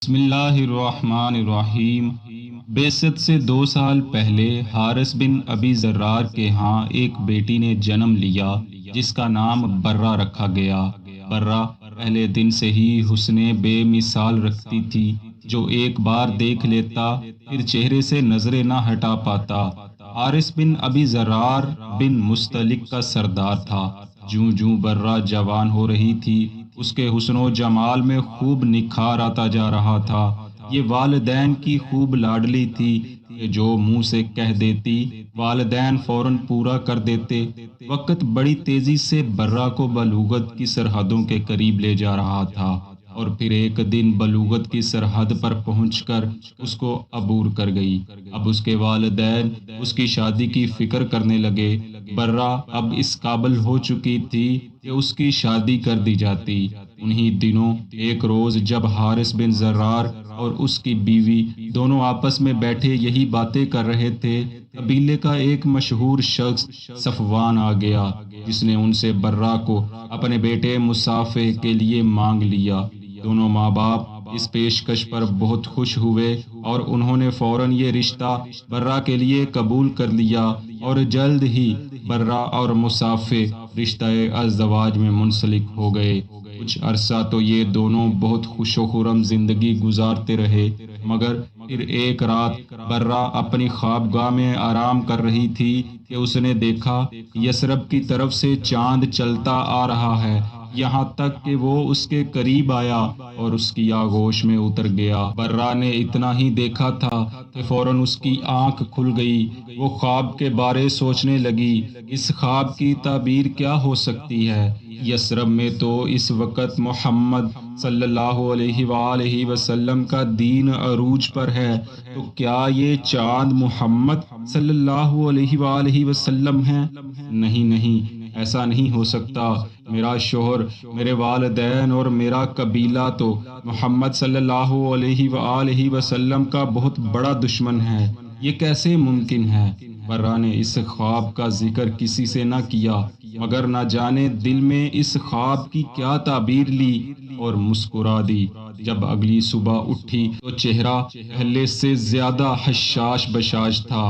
بسم اللہ الرحمن الرحیم۔ بعثت سے 2 سال پہلے حارث بن ابی ذرار کے ہاں ایک بیٹی نے جنم لیا جس کا نام برہ رکھا گیا۔ برہ پہلے دن سے ہی حسن بے مثال رکھتی تھی، جو ایک بار دیکھ لیتا پھر چہرے سے نظریں نہ ہٹا پاتا۔ حارث بن ابی ذرار بن مستلق کا سردار تھا۔ جوں جوں برہ جوان ہو رہی تھی، اس کے حسن و جمال میں خوب نکھار آتا جا رہا تھا۔ یہ والدین کی خوب لاڈلی تھی کہ جو منہ سے کہہ دیتی والدین فوراً پورا کر دیتے۔ وقت بڑی تیزی سے برہ کو بلوغت کی سرحدوں کے قریب لے جا رہا تھا، اور پھر ایک دن بلوغت کی سرحد پر پہنچ کر اس کو عبور کر گئی۔ اب اس کے والدین اس کی شادی کی فکر کرنے لگے۔ برہ اب اس قابل ہو چکی تھی کہ اس کی شادی کر دی جاتی۔ انہی دنوں ایک روز جب حارث بن ذرار اور اس کی بیوی دونوں آپس میں بیٹھے یہی باتیں کر رہے تھے، قبیلے کا ایک مشہور شخص صفوان آ گیا، جس نے ان سے برہ کو اپنے بیٹے مصافحہ کے لیے مانگ لیا۔ دونوں ماں باپ اس پیشکش پر بہت خوش ہوئے اور انہوں نے فوراً یہ رشتہ برہ کے لیے قبول کر لیا، اور جلد ہی برہ اور مصافحہ رشتہ ازدواج میں منسلک ہو گئے۔ کچھ عرصہ تو یہ دونوں بہت خوش و خرم زندگی گزارتے رہے، مگر پھر ایک رات برہ اپنی خوابگاہ میں آرام کر رہی تھی کہ اس نے دیکھا یثرب کی طرف سے چاند چلتا آ رہا ہے، یہاں تک کہ وہ اس کے قریب آیا اور اس کی آغوش میں اتر گیا۔ برہ نے اتنا ہی دیکھا تھا کہ فوراً اس کی آنکھ کھل گئی۔ وہ خواب کے بارے سوچنے لگی، اس خواب کی تعبیر کیا ہو سکتی ہے؟ یثرب میں تو اس وقت محمد صلی اللہ علیہ وآلہ وسلم کا دین عروج پر ہے، تو کیا یہ چاند محمد صلی اللہ علیہ وآلہ وسلم ہے؟ نہیں، ایسا نہیں ہو سکتا۔ میرا شوہر، میرے والدین اور میرا قبیلہ تو محمد صلی اللہ علیہ وآلہ وسلم کا بہت بڑا دشمن ہے، یہ کیسے ممکن ہے؟ برہ نے اس خواب کا ذکر کسی سے نہ کیا، مگر نہ جانے دل میں اس خواب کی کیا تعبیر لی اور مسکرا دی۔ جب اگلی صبح اٹھی تو چہرہ پہلے سے زیادہ حشاش بشاش تھا۔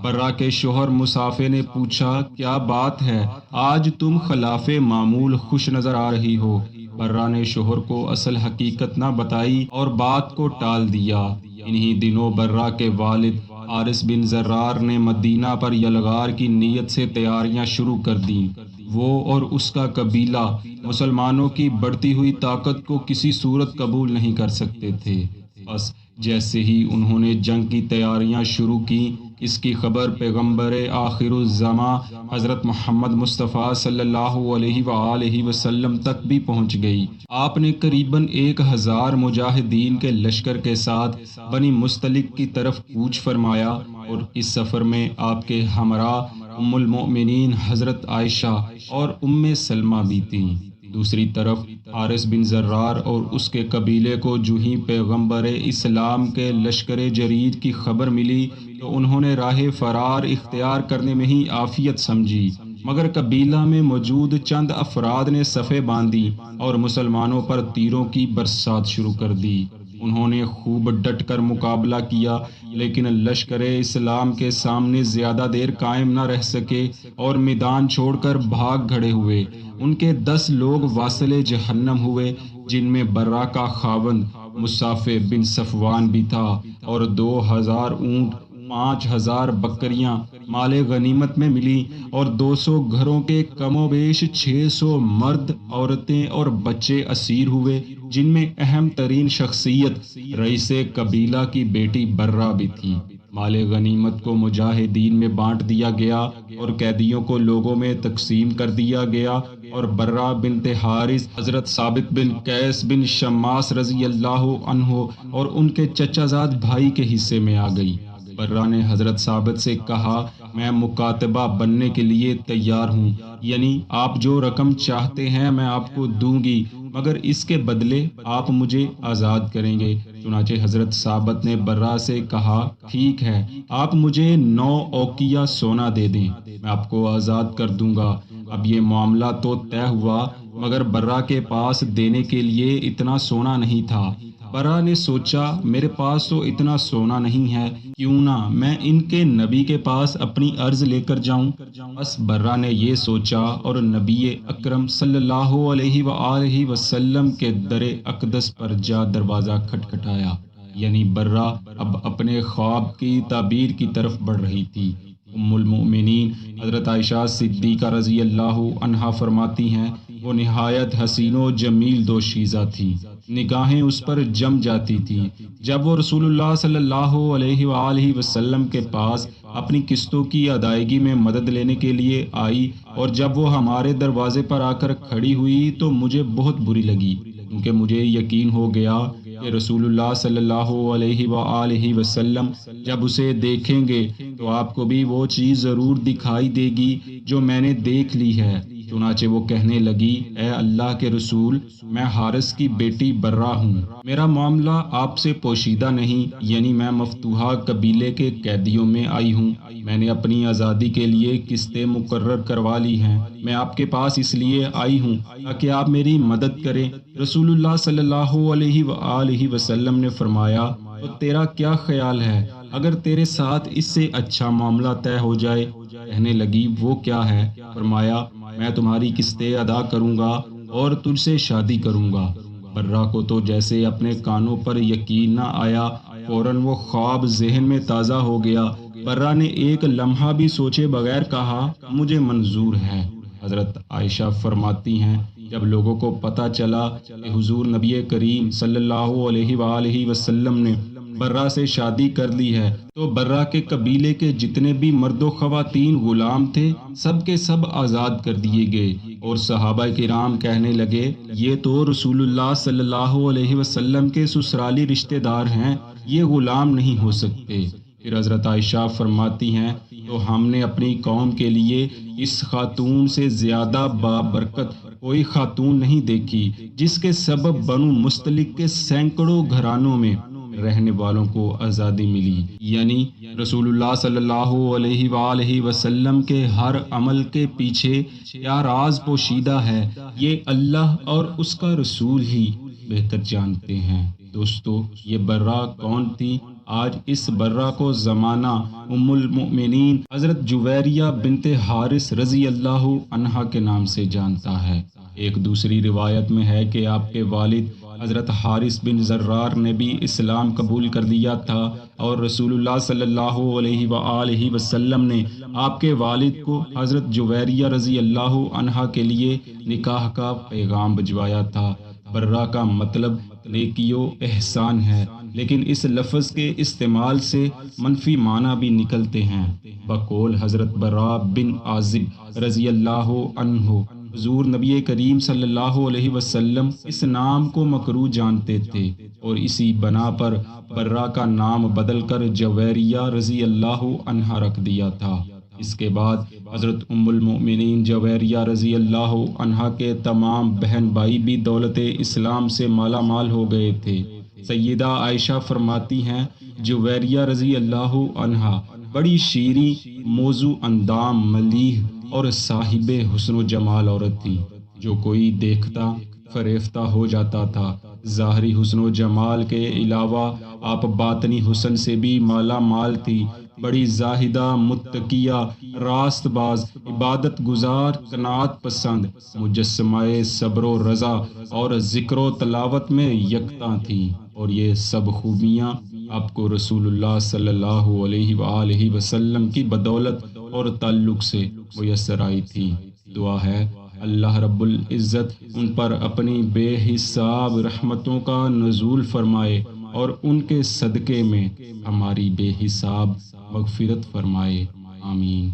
برہ کے شوہر مصافحہ نے پوچھا، کیا بات ہے؟ آج تم خلاف معمول خوش نظر آ رہی ہو۔ برہ نے شوہر کو اصل حقیقت نہ بتائی اور بات کو ٹال دیا۔ انہی دنوں برہ کے والد حارث بن ذرار نے مدینہ پر یلغار کی نیت سے تیاریاں شروع کر دیں۔ وہ اور اس کا قبیلہ مسلمانوں کی بڑھتی ہوئی طاقت کو کسی صورت قبول نہیں کر سکتے تھے۔ بس جیسے ہی انہوں نے جنگ کی تیاریاں شروع کی، اس کی خبر پیغمبر آخر الزماں حضرت محمد مصطفیٰ صلی اللہ علیہ وآلہ وسلم تک بھی پہنچ گئی۔ آپ نے قریباً 1000 مجاہدین کے لشکر کے ساتھ بنی مستلق کی طرف کوچ فرمایا، اور اس سفر میں آپ کے ہمراہ ام المؤمنین حضرت عائشہ اور سلمہ بھی تھیں۔ دوسری طرف حارث بن ذرار اور اس کے قبیلے کو جو ہی پیغمبر اسلام کے لشکر جدید کی خبر ملی تو انہوں نے راہ فرار اختیار کرنے میں ہی عافیت سمجھی، مگر قبیلہ میں موجود چند افراد نے صفیں باندھی اور مسلمانوں پر تیروں کی برسات شروع کر دی۔ انہوں نے خوب ڈٹ کر مقابلہ کیا، لیکن لشکر اسلام کے سامنے زیادہ دیر قائم نہ رہ سکے اور میدان چھوڑ کر بھاگ کھڑے ہوئے۔ ان کے 10 لوگ واصل جہنم ہوئے، جن میں برہ کا خاوند مصافحہ بن صفوان بھی تھا، اور 2000 اونٹ، 5000 بکریاں مال غنیمت میں ملی، اور 200 گھروں کے کم و بیش 600 مرد، عورتیں اور بچے اسیر ہوئے، جن میں اہم ترین شخصیت رئیس قبیلہ کی بیٹی برہ بھی تھی۔ مال غنیمت کو مجاہدین میں بانٹ دیا گیا اور قیدیوں کو لوگوں میں تقسیم کر دیا گیا، اور برہ بنت حارث حضرت ثابت بن قیس بن شماس رضی اللہ عنہ اور ان کے چچا زاد بھائی کے حصے میں آ گئی۔ برہ نے حضرت ثابت سے کہا، میں مکاتبہ بننے کے لیے تیار ہوں، یعنی آپ جو رقم چاہتے ہیں میں آپ کو دوں گی، مگر اس کے بدلے آپ مجھے آزاد کریں گے۔ چنانچہ حضرت ثابت نے برہ سے کہا، ٹھیک ہے، آپ مجھے 9 اوقیہ سونا دے دیں، میں آپ کو آزاد کر دوں گا۔ اب یہ معاملہ تو طے ہوا، مگر برہ کے پاس دینے کے لیے اتنا سونا نہیں تھا۔ برا نے سوچا میرے پاس تو اتنا سونا نہیں ہے، کیوں نہ میں ان کے نبی کے پاس اپنی عرض لے کر جاؤں۔ بس برا نے یہ سوچا اور نبی اکرم صلی اللہ علیہ وآلہ وسلم کے در اقدس پر جا دروازہ کھٹکھٹایا۔ یعنی برا اب اپنے خواب کی تعبیر کی طرف بڑھ رہی تھی۔ ام المؤمنین حضرت عائشہ صدیقہ رضی اللہ عنہا فرماتی ہیں، وہ نہایت حسین و جمیل دوشیزہ تھی، نگاہیں اس پر جم جاتی تھیں۔ جب وہ رسول اللہ صلی اللہ علیہ وآلہ وسلم کے پاس اپنی قسطوں کی ادائیگی میں مدد لینے کے لیے آئی اور جب وہ ہمارے دروازے پر آ کر کھڑی ہوئی تو مجھے بہت بری لگی، کیونکہ مجھے یقین ہو گیا کہ رسول اللہ صلی اللہ علیہ وآلہ وسلم جب اسے دیکھیں گے تو آپ کو بھی وہ چیز ضرور دکھائی دے گی جو میں نے دیکھ لی ہے۔ چنانچہ وہ کہنے لگی، اے اللہ کے رسول، میں حارث کی بیٹی برا ہوں، میرا معاملہ آپ سے پوشیدہ نہیں، یعنی میں مفتوحہ قبیلے کے قیدیوں میں آئی ہوں، میں نے اپنی آزادی کے لیے قسطیں مقرر کروا لی ہیں، میں آپ کے پاس اس لیے آئی ہوں تاکہ آپ میری مدد کریں۔ رسول اللہ صلی اللہ علیہ وآلہ وسلم نے فرمایا، تو تیرا کیا خیال ہے اگر تیرے ساتھ اس سے اچھا معاملہ طے ہو جائے؟ کہنے لگی، وہ کیا ہے؟ فرمایا، میں تمہاری قسطیں ادا کروں گا اور تجھ سے شادی کروں گا۔ برا کو تو جیسے اپنے کانوں پر یقین نہ آیا، فوراً وہ خواب ذہن میں تازہ ہو گیا۔ برا نے ایک لمحہ بھی سوچے بغیر کہا، مجھے منظور ہے۔ حضرت عائشہ فرماتی ہیں، جب لوگوں کو پتہ چلا کہ حضور نبی کریم صلی اللہ علیہ وآلہ وسلم نے برا سے شادی کر لی ہے تو برا کے قبیلے کے جتنے بھی مرد و خواتین غلام تھے سب کے سب آزاد کر دیے گئے، اور صحابہ کرام کہنے لگے، یہ تو رسول اللہ صلی اللہ علیہ وسلم کے سسرالی رشتہ دار ہیں، یہ غلام نہیں ہو سکتے۔ پھر حضرت عائشہ فرماتی ہیں، تو ہم نے اپنی قوم کے لیے اس خاتون سے زیادہ بابرکت کوئی خاتون نہیں دیکھی، جس کے سبب بنو مستلق کے سینکڑوں گھرانوں میں رہنے والوں کو آزادی ملی۔ یعنی رسول اللہ صلی اللہ علیہ وآلہ وسلم کے ہر عمل کے پیچھے کیا راز پوشیدہ ہے، یہ اللہ اور اس کا رسول ہی بہتر جانتے ہیں۔ دوستو، یہ برا کون تھی؟ آج اس برا کو زمانہ ام المؤمنین حضرت جویریہ بنت حارث رضی اللہ عنہا کے نام سے جانتا ہے۔ ایک دوسری روایت میں ہے کہ آپ کے والد حضرت حارث بن زرار نے بھی اسلام قبول کر لیا تھا، اور رسول اللہ صلی اللہ علیہ وآلہ وسلم نے آپ کے والد کو حضرت جویریہ رضی اللہ عنہا کے لیے نکاح کا پیغام بھجوایا تھا۔ برا کا مطلب نیکی و احسان ہے، لیکن اس لفظ کے استعمال سے منفی معنی بھی نکلتے ہیں۔ بقول حضرت برا بن عازب رضی اللہ عنہ، حضور نبی کریم صلی اللہ علیہ وسلم اس نام کو مکروہ جانتے تھے اور اسی بنا پر برا کا نام بدل کر جویریہ رضی اللہ عنہا رکھ دیا تھا۔ اس کے بعد حضرت ام المؤمنین جویریہ رضی اللہ عنہا کے تمام بہن بھائی بھی دولت اسلام سے مالا مال ہو گئے تھے۔ سیدہ عائشہ فرماتی ہیں، جویریہ رضی اللہ عنہا بڑی شیریں، موزوں اندام، ملیح اور صاحب حسن و جمال عورت تھی، جو کوئی دیکھتا فریفتہ ہو جاتا تھا۔ ظاہری حسن و جمال کے علاوہ آپ باطنی حسن سے بھی مالا مال تھی۔ بڑی زاہدہ، متقیہ، راست باز، عبادت گزار، قناعت پسند، مجسمہ صبر و رضا اور ذکر و تلاوت میں یکتا تھی، اور یہ سب خوبیاں آپ کو رسول اللہ صلی اللہ علیہ وآلہ وسلم کی بدولت اور تعلق سے میسر آئی تھی۔ دعا ہے اللہ رب العزت ان پر اپنی بے حساب رحمتوں کا نزول فرمائے اور ان کے صدقے میں ہماری بے حساب مغفرت فرمائے، آمین۔